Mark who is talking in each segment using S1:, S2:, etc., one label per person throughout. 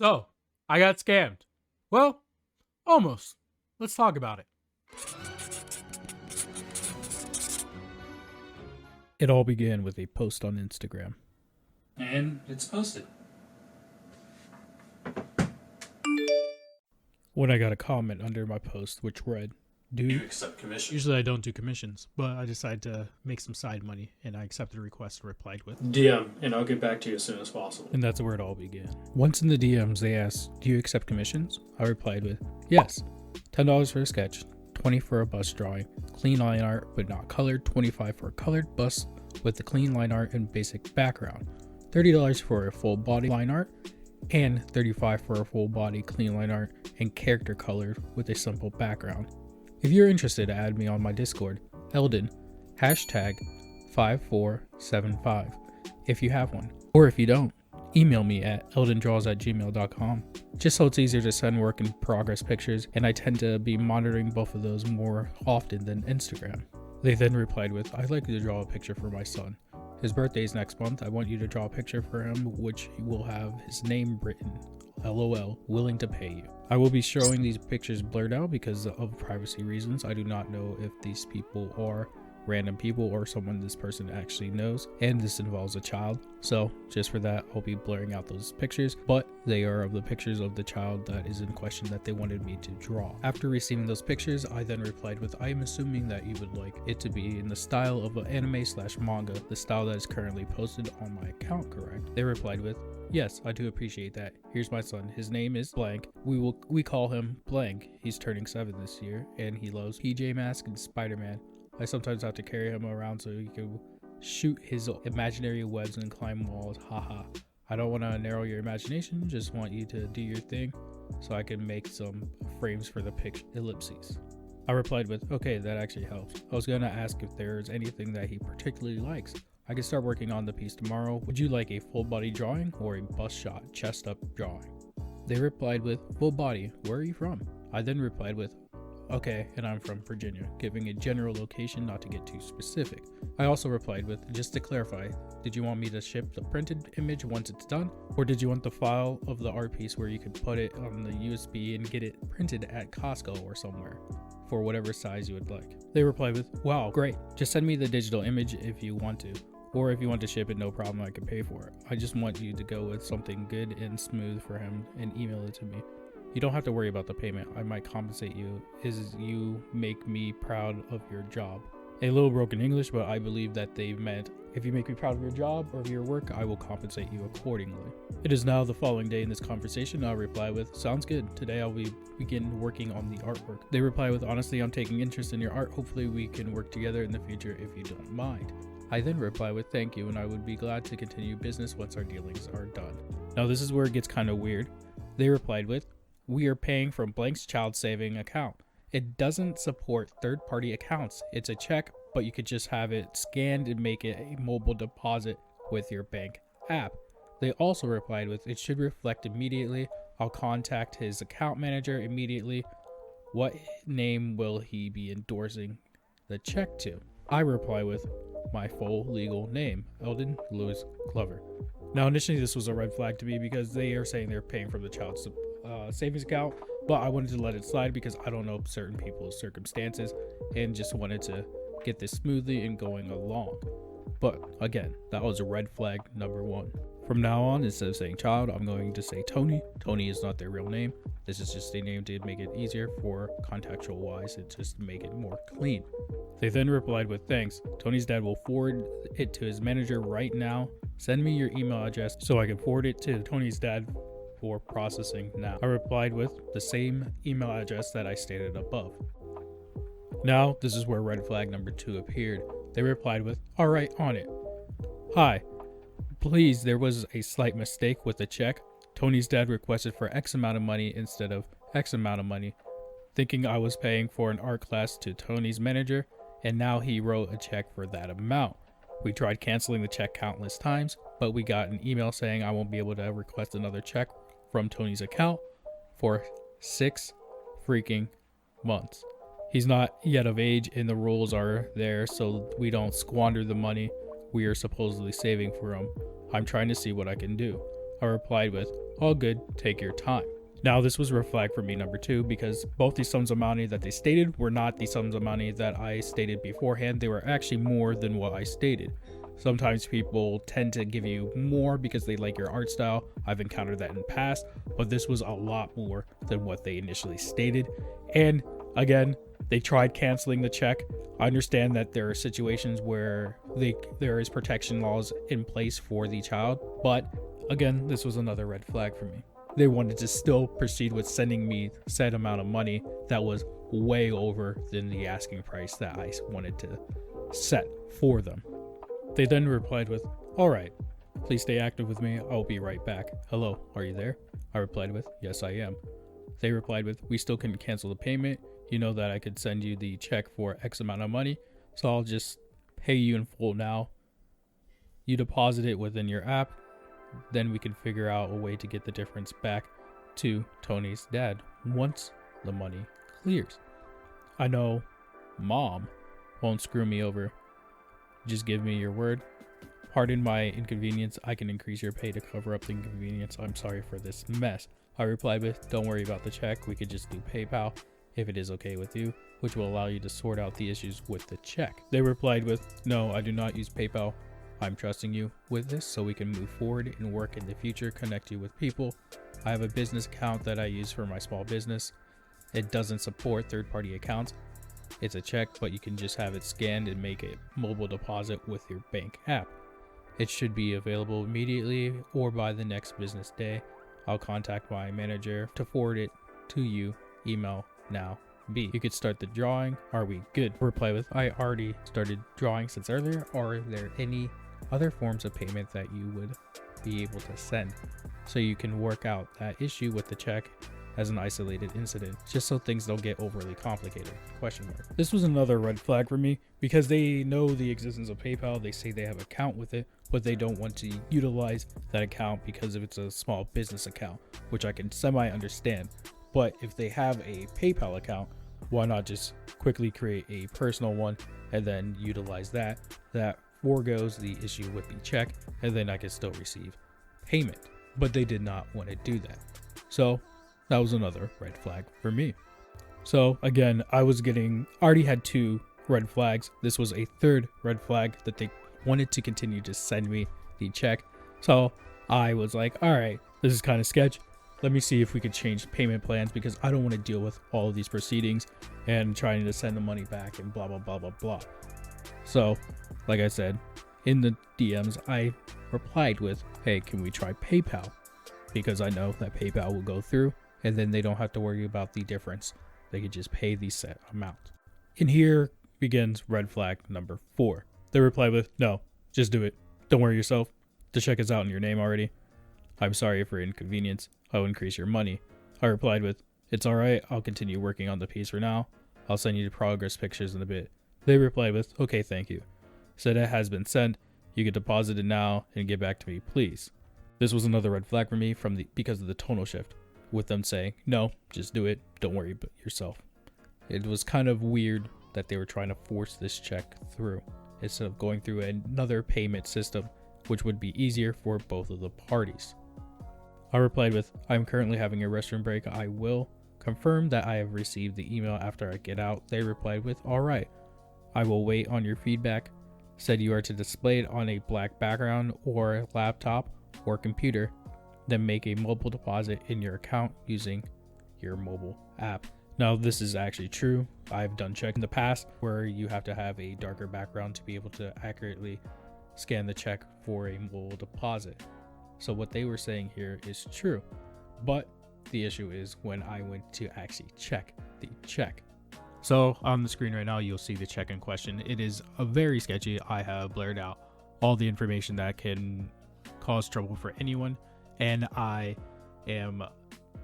S1: So, I got scammed. Well, almost. Let's talk about it. It all began with a post on Instagram.
S2: And it's posted.
S1: When I got a comment under my post which read,
S2: Do you accept commission?
S1: Usually I don't do commissions, but I decided to make some side money and I accepted a request and replied with
S2: DM, and I'll get back to you as soon as possible.
S1: And that's where it all began. Once in the DMs, they asked, do you accept commissions? I replied with, yes. $10 for a sketch, $20 for a bust drawing, clean line art but not colored, $25 for a colored bust with the clean line art and basic background, $30 for a full body line art, and $35 for a full body clean line art and character colored with a simple background. If you're interested, add me on my Discord, Elden, hashtag 5475, if you have one. Or if you don't, email me at eldendraws@gmail.com, just so it's easier to send work in progress pictures, and I tend to be monitoring both of those more often than Instagram. They then replied with, I'd like you to draw a picture for my son. His birthday is next month. I want you to draw a picture for him, which will have his name written. LOL, willing to pay you. I will be showing these pictures blurred out because of privacy reasons. I do not know if these people are random people or someone this person actually knows, and this involves a child, so just for that I'll be blurring out those pictures, but they are of the pictures of the child that is in question that they wanted me to draw. After receiving those pictures, I then replied with, I am assuming that you would like it to be in the style of an anime/manga, the style that is currently posted on my account, correct? They replied with, yes, I do appreciate that. Here's my son. His name is blank. We call him blank. He's turning 7 this year, and he loves PJ Masks and Spider-Man. I sometimes have to carry him around so he can shoot his imaginary webs and climb walls. Haha. I don't want to narrow your imagination, just want you to do your thing so I can make some frames for the picture ellipses. I replied with, okay, that actually helps. I was going to ask if there's anything that he particularly likes. I can start working on the piece tomorrow. Would you like a full body drawing or a bust shot, chest up drawing? They replied with, full body. Where are you from? I then replied with, okay, and I'm from Virginia, giving a general location, not to get too specific. I also replied with, just to clarify, did you want me to ship the printed image once it's done? Or did you want the file of the art piece where you could put it on the USB and get it printed at Costco or somewhere for whatever size you would like? They replied with, wow, great. Just send me the digital image if you want to. Or if you want to ship it, no problem, I can pay for it. I just want you to go with something good and smooth for him and email it to me. You don't have to worry about the payment. I might compensate you as you make me proud of your job. A little broken English, but I believe that they meant, if you make me proud of your job or of your work, I will compensate you accordingly. It is now the following day in this conversation. I'll reply with, sounds good. Today I'll begin working on the artwork. They reply with, honestly, I'm taking interest in your art. Hopefully we can work together in the future if you don't mind. I then reply with, thank you, and I would be glad to continue business once our dealings are done. Now this is where it gets kind of weird. They replied with, we are paying from Blank's child saving account. It doesn't support third-party accounts. It's a check, but you could just have it scanned and make it a mobile deposit with your bank app. They also replied with, it should reflect immediately. I'll contact his account manager immediately. What name will he be endorsing the check to? I reply with, my full legal name, Elden Lewis Glover. Now initially this was a red flag to me because they are saying they're paying from the child's savings account, but I wanted to let it slide because I don't know certain people's circumstances and just wanted to get this smoothly and going along. But again, that was a red flag number 1. From now on, instead of saying child, I'm going to say Tony. Tony is not their real name. This is just a name to make it easier for contextual wise and just to make it more clean. They then replied with, thanks. Tony's dad will forward it to his manager right now. Send me your email address so I can forward it to Tony's dad for processing now. I replied with the same email address that I stated above. Now, this is where red flag number 2 appeared. They replied with, alright, on it. Hi. Please, there was a slight mistake with the check. Tony's dad requested for X amount of money instead of X amount of money, thinking I was paying for an art class to Tony's manager, and now he wrote a check for that amount. We tried canceling the check countless times, but we got an email saying I won't be able to request another check from Tony's account for 6 freaking months. He's not yet of age and the rules are there so we don't squander the money we are supposedly saving for him. I'm trying to see what I can do. I replied with, all good, take your time. Now, this was a red flag for me, number 2, because both the sums of money that they stated were not the sums of money that I stated beforehand. They were actually more than what I stated. Sometimes people tend to give you more because they like your art style. I've encountered that in the past, but this was a lot more than what they initially stated. And again, they tried canceling the check. I understand that there are situations where there is protection laws in place for the child, but again, this was another red flag for me. They wanted to still proceed with sending me said amount of money that was way over than the asking price that I wanted to set for them. They then replied with, "All right, please stay active with me. I'll be right back. Hello, are you there?" I replied with, "Yes, I am." They replied with, "We still couldn't cancel the payment. You know that I could send you the check for X amount of money, so I'll just pay you in full now. You deposit it within your app. Then we can figure out a way to get the difference back to Tony's dad once the money clears. I know mom won't screw me over. Just give me your word. Pardon my inconvenience. I can increase your pay to cover up the inconvenience. I'm sorry for this mess." I replied with, "Don't worry about the check. We could just do PayPal if it is okay with you, which will allow you to sort out the issues with the check." They replied with, "No, I do not use PayPal. I'm trusting you with this so we can move forward and work in the future, connect you with people. I have a business account that I use for my small business. It doesn't support third-party accounts. It's a check, but you can just have it scanned and make a mobile deposit with your bank app. It should be available immediately or by the next business day. I'll contact my manager to forward it to you. Email now. B. You could start the drawing. Are we good?" Reply with, "I already started drawing since earlier. Are there any other forms of payment that you would be able to send so you can work out that issue with the check as an isolated incident, just so things don't get overly complicated?" This was another red flag for me because they know the existence of PayPal. They say they have an account with it, but they don't want to utilize that account because if it's a small business account, which I can semi understand. But if they have a PayPal account, why not just quickly create a personal one and then utilize that? That foregoes the issue with the check, and then I can still receive payment. But they did not want to do that. So that was another red flag for me. So again, I already had 2 red flags. This was a 3rd red flag that they wanted to continue to send me the check. So I was like, all right, this is kind of sketch. Let me see if we could change payment plans because I don't want to deal with all of these proceedings and trying to send the money back and blah, blah, blah, blah, blah. So, like I said, in the DMs, I replied with, "Hey, can we try PayPal?" Because I know that PayPal will go through and then they don't have to worry about the difference. They could just pay the set amount. And here begins red flag number 4. They replied with, "No, just do it. Don't worry yourself. The check is out in your name already. I'm sorry for inconvenience. I'll increase your money." I replied with, "It's alright, I'll continue working on the piece for now. I'll send you the progress pictures in a bit." They replied with, "Okay, thank you. Said it has been sent. You can deposit it now and get back to me, please." This was another red flag for me because of the tonal shift, with them saying, "No, just do it. Don't worry about yourself." It was kind of weird that they were trying to force this check through instead of going through another payment system, which would be easier for both of the parties. I replied with, "I'm currently having a restroom break. I will confirm that I have received the email after I get out." They replied with, "All right, I will wait on your feedback. Said you are to display it on a black background or laptop or computer, then make a mobile deposit in your account using your mobile app." Now, this is actually true. I've done check in the past where you have to have a darker background to be able to accurately scan the check for a mobile deposit. So what they were saying here is true, but the issue is when I went to actually check the check. So on the screen right now, you'll see the check in question. It is a very sketchy. I have blurred out all the information that can cause trouble for anyone, and I am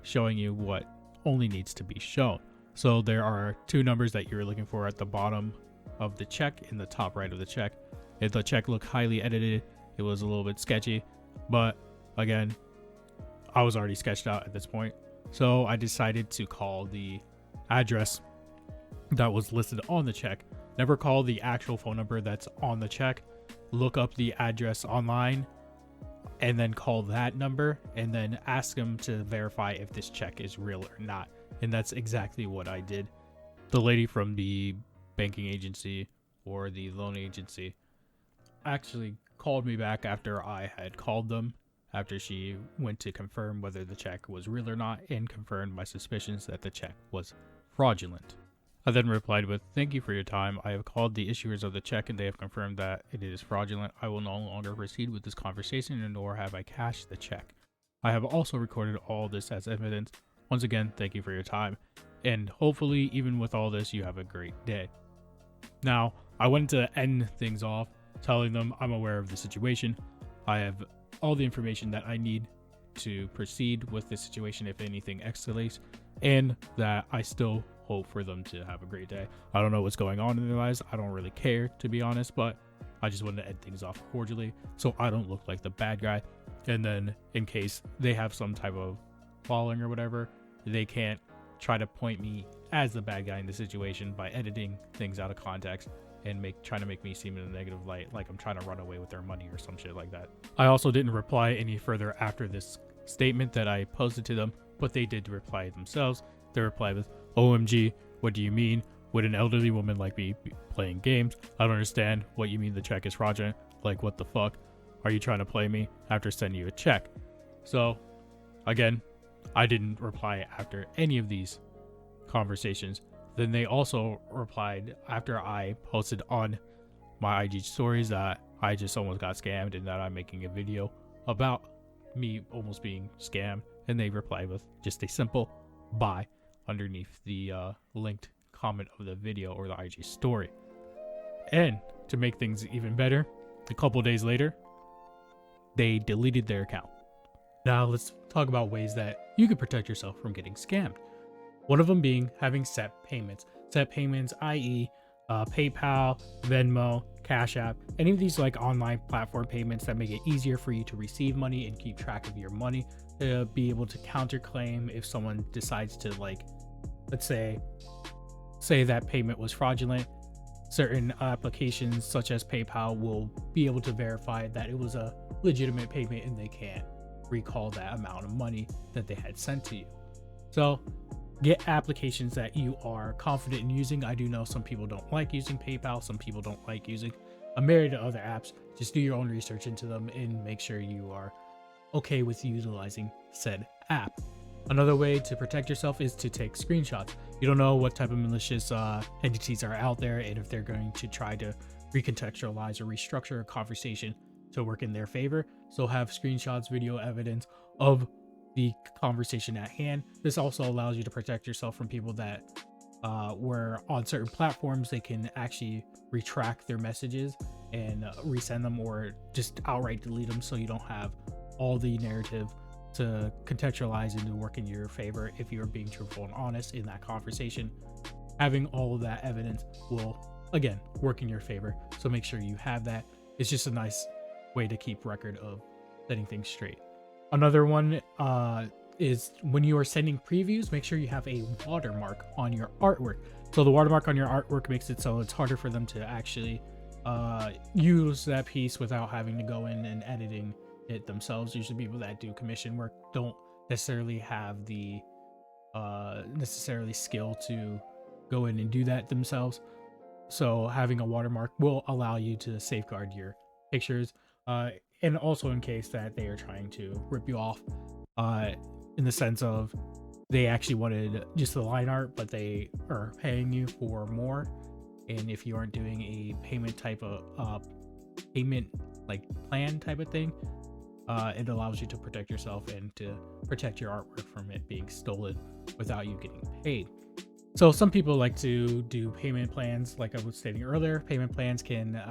S1: showing you what only needs to be shown. So there are 2 numbers that you're looking for at the bottom of the check in the top right of the check. If the check looked highly edited, it was a little bit sketchy, but again, I was already sketched out at this point. So I decided to call the address that was listed on the check. Never call the actual phone number that's on the check. Look up the address online and then call that number and then ask them to verify if this check is real or not. And that's exactly what I did. The lady from the banking agency or the loan agency actually called me back after I had called them, after she went to confirm whether the check was real or not and confirmed my suspicions that the check was fraudulent. I then replied with, "Thank you for your time. I have called the issuers of the check and they have confirmed that it is fraudulent. I will no longer proceed with this conversation, and nor have I cashed the check. I have also recorded all this as evidence. Once again, thank you for your time. And hopefully, even with all this, you have a great day." Now, I wanted to end things off telling them I'm aware of the situation. I have all the information that I need to proceed with the situation if anything escalates, and that I still hope for them to have a great day. I don't know what's going on in their lives. I don't really care, to be honest, but I just wanted to end things off cordially so I don't look like the bad guy. And then in case they have some type of following or whatever, they can't try to point me as the bad guy in the situation by editing things out of context and trying to make me seem in a negative light, like I'm trying to run away with their money or some shit like that. I also didn't reply any further after this statement that I posted to them, but they did reply themselves. They replied with, "OMG, what do you mean? Would an elderly woman like me be playing games? I don't understand what you mean the check is fraudulent. Like, what the fuck? Are you trying to play me after sending you a check?" So, again, I didn't reply after any of these conversations. Then they also replied after I posted on my IG stories that I just almost got scammed and that I'm making a video about me almost being scammed. And they replied with just a simple "bye" underneath the linked comment of the video or the IG story. And to make things even better, a couple days later, they deleted their account. Now let's talk about ways that you can protect yourself from getting scammed. One of them being having set payments. Set payments, i.e. PayPal, Venmo, Cash App, any of these like online platform payments that make it easier for you to receive money and keep track of your money, to be able to counterclaim if someone decides to, like, let's say that payment was fraudulent. Certain applications such as PayPal will be able to verify that it was a legitimate payment and they can't recall that amount of money that they had sent to you. So get applications that you are confident in using. I do know some people don't like using PayPal. Some people don't like using a myriad of other apps. Just do your own research into them and make sure you are okay with utilizing said app. Another way to protect yourself is to take screenshots. You don't know what type of malicious entities are out there and if they're going to try to recontextualize or restructure a conversation to work in their favor. So have screenshots, video evidence of the conversation at hand. This also allows you to protect yourself from people that were on certain platforms. They can actually retract their messages and resend them or just outright delete them, so you don't have all the narrative to contextualize and to work in your favor if you're being truthful and honest in that conversation. Having all of that evidence will, again, work in your favor. So make sure you have that. It's just a nice way to keep record of setting things straight. Another one is when you are sending previews, make sure you have a watermark on your artwork. So the watermark on your artwork makes it so it's harder for them to actually use that piece without having to go in and editing it themselves. Usually people that do commission work don't necessarily have the necessarily skill to go in and do that themselves. So having a watermark will allow you to safeguard your pictures, and also in case that they are trying to rip you off, in the sense of they actually wanted just the line art, but they are paying you for more. And if you aren't doing a payment type of payment like plan type of thing, it allows you to protect yourself and to protect your artwork from it being stolen without you getting paid. So some people like to do payment plans. Like I was stating earlier, payment plans can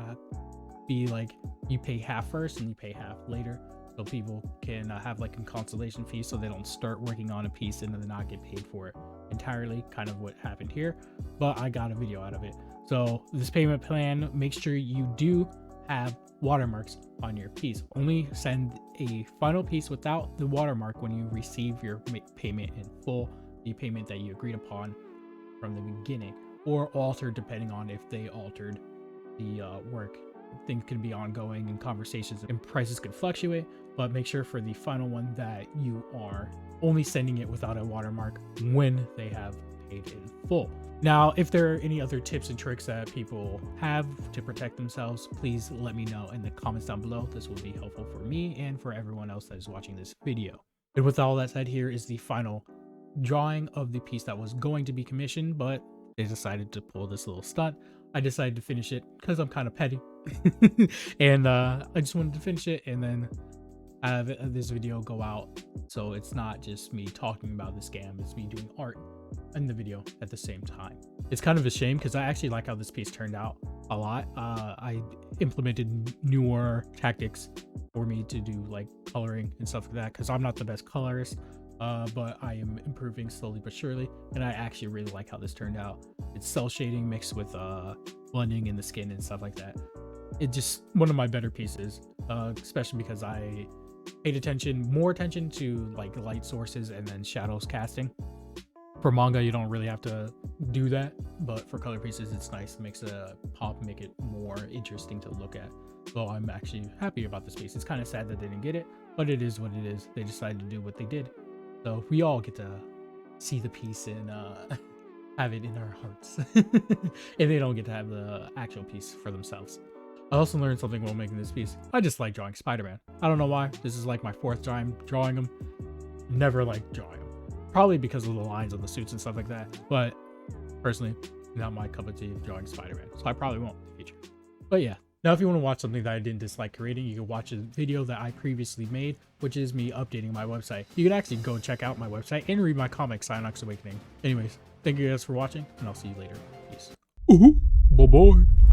S1: be like you pay half first and you pay half later. So people can have like a consolation fee so they don't start working on a piece and then not get paid for it entirely, kind of what happened here, but I got a video out of it. So this payment plan, make sure you do have watermarks on your piece. Only send a final piece without the watermark when you receive your payment in full, the payment that you agreed upon from the beginning, or altered depending on if they altered the work things can be ongoing and conversations and prices can fluctuate, but make sure for the final one that you are only sending it without a watermark when they have paid in full. Now, if there are any other tips and tricks that people have to protect themselves, please let me know in the comments down below. This will be helpful for me and for everyone else that is watching this video. And with all that said, here is the final drawing of the piece that was going to be commissioned, but they decided to pull this little stunt. I decided to finish it because I'm kind of petty. And I just wanted to finish it and then have this video go out, so it's not just me talking about the scam, it's me doing art in the video at the same time. It's kind of a shame because I actually like how this piece turned out a lot. I implemented newer tactics for me to do like coloring and stuff like that because I'm not the best colorist, but I am improving slowly but surely, and I actually really like how this turned out. It's cell shading mixed with blending in the skin and stuff like that. It's just one of my better pieces, especially because I paid more attention to like light sources and then shadows casting. For manga, you don't really have to do that, but for color pieces, it's nice. It makes a pop, make it more interesting to look at. So I'm actually happy about this piece. It's kind of sad that they didn't get it, but it is what it is. They decided to do what they did. So we all get to see the piece and have it in our hearts. And they don't get to have the actual piece for themselves. I also learned something while making this piece. I just like drawing Spider-Man. I don't know why. This is like my 4th time drawing him. Never liked drawing him. Probably because of the lines on the suits and stuff like that. But personally, not my cup of tea of drawing Spider-Man. So I probably won't in the future. But yeah. Now if you want to watch something that I didn't dislike creating, you can watch a video that I previously made, which is me updating my website. You can actually go check out my website and read my comic, Scion Awakening. Anyways, thank you guys for watching, and I'll see you later. Peace. Bye-bye.